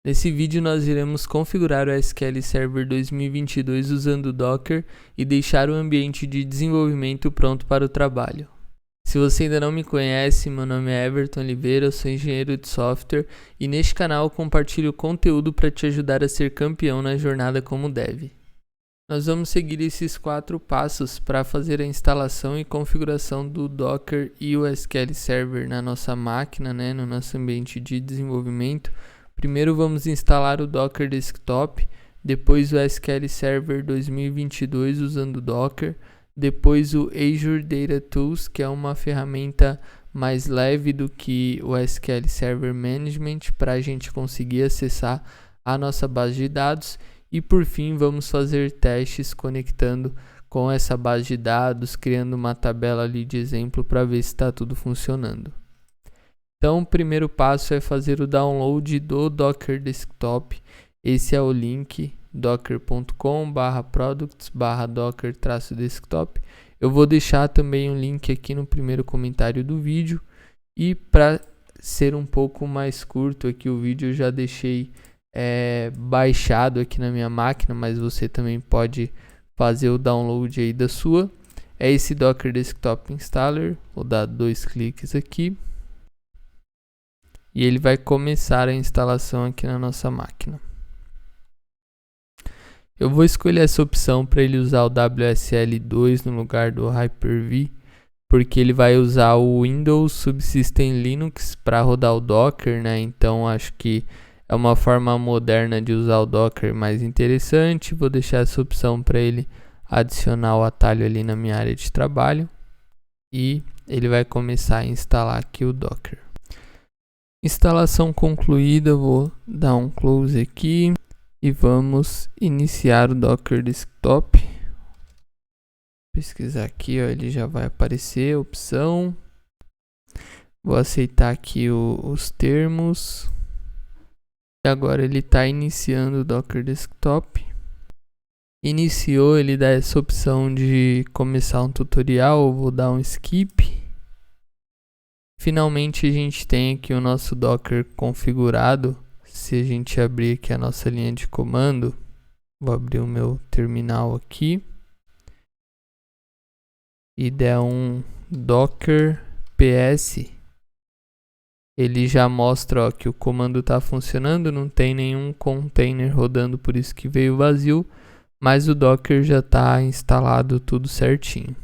Nesse vídeo nós iremos configurar o SQL Server 2022 usando o Docker e deixar o ambiente de desenvolvimento pronto para o trabalho. Se você ainda não me conhece, meu nome é Everton Oliveira, eu sou engenheiro de software e neste canal eu compartilho conteúdo para te ajudar a ser campeão na jornada como dev. Nós vamos seguir esses 4 passos para fazer a instalação e configuração do Docker e o SQL Server na nossa máquina, no nosso ambiente de desenvolvimento. Primeiro vamos instalar o Docker Desktop, depois o SQL Server 2022 usando o Docker, depois o Azure Data Tools, que é uma ferramenta mais leve do que o SQL Server Management para a gente conseguir acessar a nossa base de dados. E por fim vamos fazer testes conectando com essa base de dados, criando uma tabela ali de exemplo para ver se está tudo funcionando. Então o primeiro passo é fazer o download do Docker Desktop. Esse é o link docker.com/products/docker-desktop. Eu vou deixar também um link aqui no primeiro comentário do vídeo. E para ser um pouco mais curto aqui o vídeo, eu já deixei baixado aqui na minha máquina, mas você também pode fazer o download aí da sua. É esse Docker Desktop Installer. Vou dar 2 cliques aqui. E ele vai começar a instalação aqui na nossa máquina. Eu vou escolher essa opção para ele usar o WSL2 no lugar do Hyper-V, porque ele vai usar o Windows Subsystem Linux para rodar o Docker, Então acho que é uma forma moderna de usar o Docker mais interessante. Vou deixar essa opção para ele adicionar o atalho ali na minha área de trabalho. E ele vai começar a instalar aqui o Docker. Instalação concluída, vou dar um close aqui e vamos iniciar o Docker Desktop. Pesquisar aqui, ele já vai aparecer a opção. Vou aceitar aqui os termos. E agora ele está iniciando o Docker Desktop. Iniciou, ele dá essa opção de começar um tutorial, eu vou dar um skip. Finalmente a gente tem aqui o nosso Docker configurado. Se a gente abrir aqui a nossa linha de comando, vou abrir o meu terminal aqui e der um Docker PS, ele já mostra que o comando está funcionando, não tem nenhum container rodando, por isso que veio vazio, mas o Docker já está instalado tudo certinho.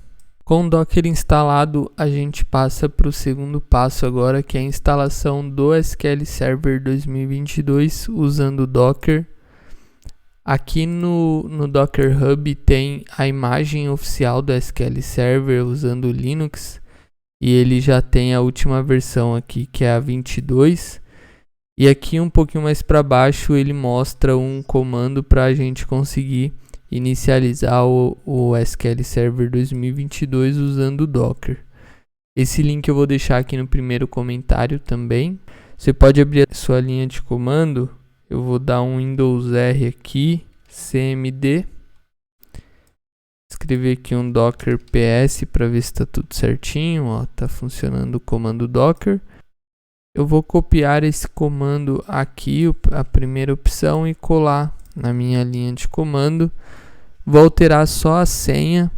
Com o Docker instalado, a gente passa para o segundo passo agora, que é a instalação do SQL Server 2022 usando o Docker. Aqui no Docker Hub tem a imagem oficial do SQL Server usando o Linux. E ele já tem a última versão aqui, que é a 22. E aqui um pouquinho mais para baixo ele mostra um comando para a gente conseguir inicializar o SQL Server 2022 usando o Docker. Esse link eu vou deixar aqui no primeiro comentário também. Você pode abrir a sua linha de comando. Eu vou dar um Windows R aqui, cmd. Escrever aqui um Docker PS para ver se está tudo certinho. Está funcionando o comando Docker. Eu vou copiar esse comando aqui, a primeira opção, e colar na minha linha de comando. Vou alterar só a senha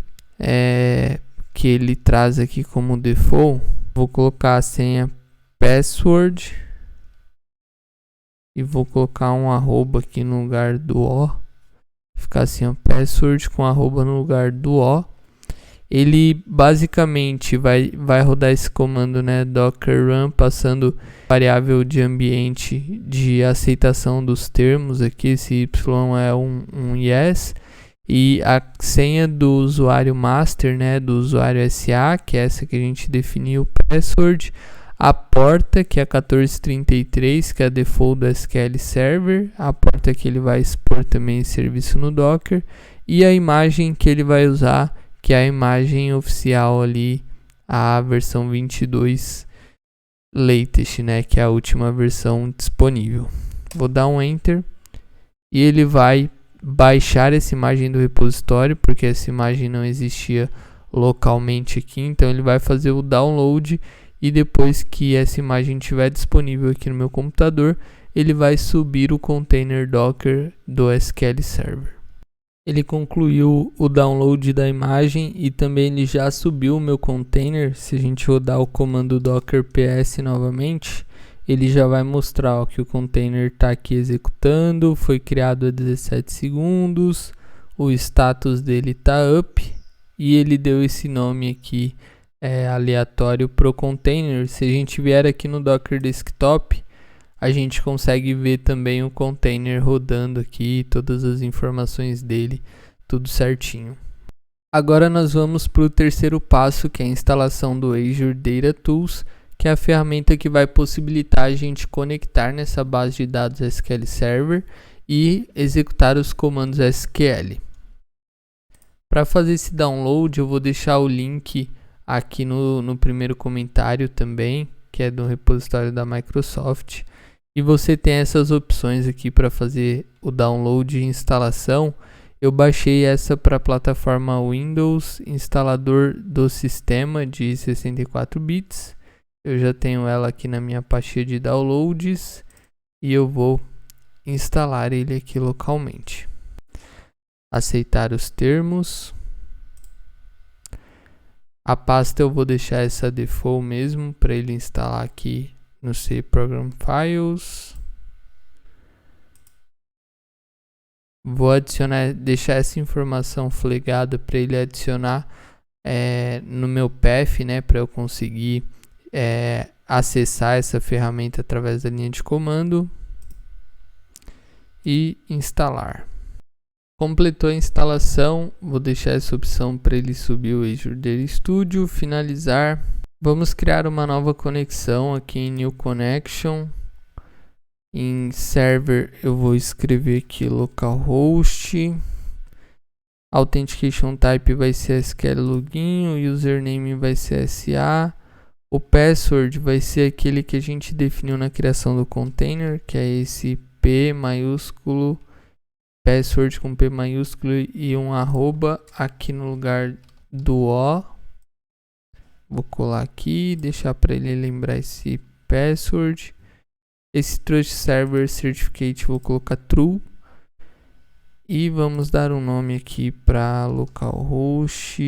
que ele traz aqui como default. Vou colocar a senha password e vou colocar um arroba aqui no lugar do O. Ficar assim, password com arroba no lugar do O. Ele basicamente vai rodar esse comando, docker run, passando variável de ambiente de aceitação dos termos aqui. Esse y é um yes. E a senha do usuário master, do usuário SA, que é essa que a gente definiu, password. A porta, que é a 1433, que é a default do SQL Server. A porta que ele vai expor também em serviço no Docker. E a imagem que ele vai usar, que é a imagem oficial ali, a versão 22 latest, que é a última versão disponível. Vou dar um Enter. E ele vai baixar essa imagem do repositório, porque essa imagem não existia localmente aqui. Então ele vai fazer o download. E depois que essa imagem estiver disponível aqui no meu computador, ele vai subir o container Docker do SQL Server. Ele concluiu o download da imagem e também ele já subiu o meu container. Se a gente rodar o comando docker ps novamente, ele já vai mostrar ó, que o container está aqui executando, foi criado há 17 segundos, o status dele está up e ele deu esse nome aqui aleatório para o container. Se a gente vier aqui no Docker Desktop, a gente consegue ver também o container rodando aqui, todas as informações dele, tudo certinho. Agora nós vamos para o terceiro passo, que é a instalação do Azure Data Tools, que é a ferramenta que vai possibilitar a gente conectar nessa base de dados SQL Server e executar os comandos SQL. Para fazer esse download, eu vou deixar o link aqui no primeiro comentário também, que é do repositório da Microsoft. E você tem essas opções aqui para fazer o download e instalação. Eu baixei essa para a plataforma Windows, instalador do sistema de 64 bits. Eu já tenho ela aqui na minha pastinha de downloads e eu vou instalar ele aqui localmente. Aceitar os termos. A pasta eu vou deixar essa default mesmo para ele instalar aqui no C Program Files. Vou deixar essa informação flaggada para ele adicionar no meu path, né, para eu conseguir acessar essa ferramenta através da linha de comando e instalar. Completou a instalação, vou deixar essa opção para ele subir o Azure Data Studio, finalizar. Vamos criar uma nova conexão aqui em New Connection. Em Server eu vou escrever aqui localhost. Authentication Type vai ser SQL Login, o Username vai ser SA. O Password vai ser aquele que a gente definiu na criação do container, que é esse P maiúsculo, Password com P maiúsculo e um arroba aqui no lugar do O. Vou colar aqui, deixar para ele lembrar esse password. Esse Trust Server Certificate vou colocar True. E vamos dar um nome aqui para localhost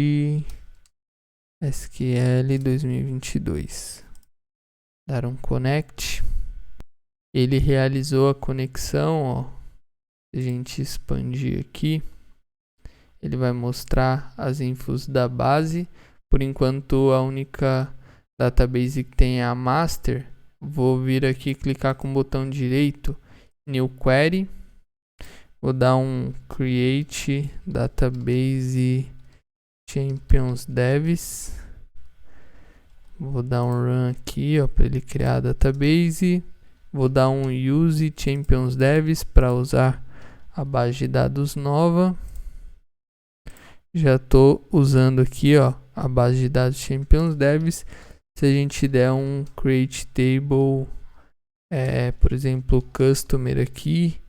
SQL 2022. Dar um connect. Ele realizou a conexão, ó. Se a gente expandir aqui, ele vai mostrar as infos da base. Por enquanto a única database que tem é a master. Vou vir aqui clicar com o botão direito New Query. Vou dar um Create Database Champions Devs. Vou dar um Run aqui para ele criar a database. Vou dar um Use Champions Devs para usar a base de dados nova. Já estou usando aqui a base de dados Champions Devs. Se a gente der um Create Table, por exemplo, Customer aqui,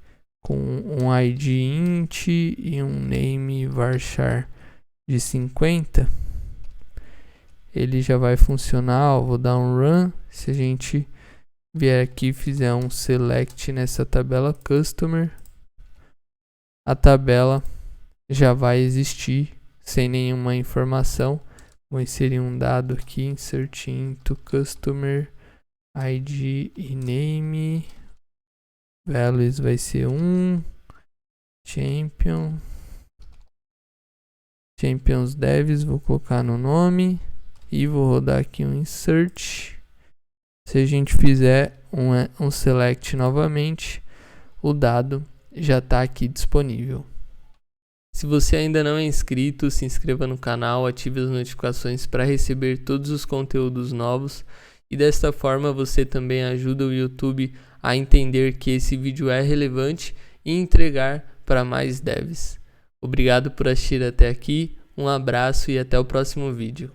com um ID int e um name varchar de 50, ele já vai funcionar. Vou dar um Run. Se a gente vier aqui e fizer um Select nessa tabela Customer, a tabela já vai existir sem nenhuma informação. Vou inserir um dado aqui, insert into customer ID e name. Values vai ser 1. Champions Devs, vou colocar no nome. E vou rodar aqui um insert. Se a gente fizer um select novamente, o dado já está aqui disponível. Se você ainda não é inscrito, se inscreva no canal, ative as notificações para receber todos os conteúdos novos e desta forma você também ajuda o YouTube a entender que esse vídeo é relevante e entregar para mais devs. Obrigado por assistir até aqui, um abraço e até o próximo vídeo.